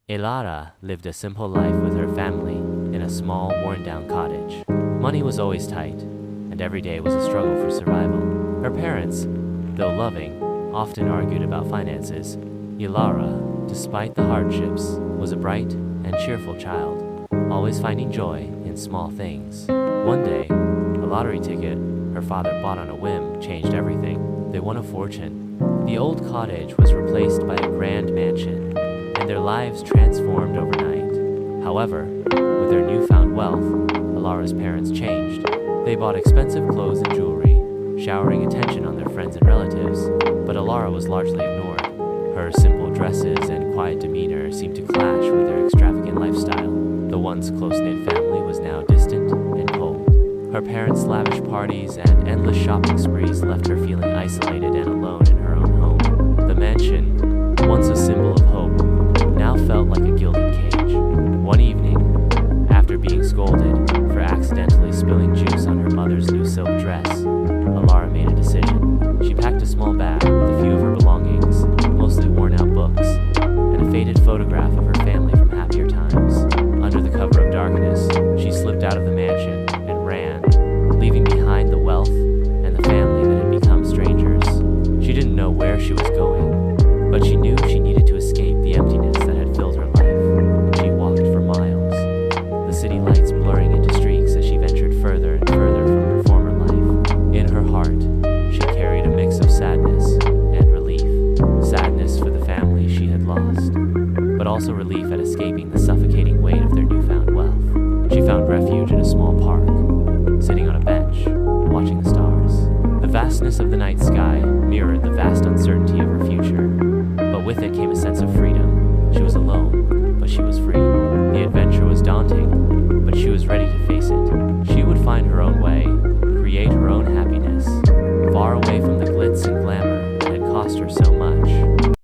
Elara lived a simple life with her family in a small, worn-down cottage. Money was always tight, and every day was a struggle for survival. Her parents, though loving, often argued about finances. Elara, despite the hardships, was a bright and cheerful child, always finding joy in small things. One day, a lottery ticket her father bought on a whim changed everything. They won a fortune. The old cottage was replaced by a grand mansion, and their lives transformed overnight. However, with their newfound wealth, Elara's parents changed. They bought expensive clothes and jewelry, showering attention on their friends and relatives, but Elara was largely ignored. Her simple dresses and quiet demeanor seemed to clash with their extravagant lifestyle. The once close-knit family was now distant and cold. Her parents' lavish parties and endless shopping sprees left her feeling isolated and alone in her own home. The mansion, once a symbol of hope, now felt like a gilded cage. One evening, after being scolded for accidentally spilling juice on her mother's new silk dress, Elara made a decision. She packed a small bag with a few of her belongings, mostly worn-out books, and a faded photograph of her family from happier times. Under the cover of darkness, she slipped out of the mansion and ran, leaving behind the wealth and the family that had become strangers. She didn't know where she was going, but she knew she needed to escape the emptiness that had filled her life. She walked for miles, the city lights blurring into streaks as she ventured further and further from her former life. In her heart, she carried a mix of sadness and relief. Sadness for the family she had lost, but also relief at escaping the suffocating weight of their newfound wealth. She found refuge in a small park, sitting on a bench, watching the stars. The vastness of the night sky mirrored the vast uncertainty of her future, but with it came a sense of freedom. She was alone,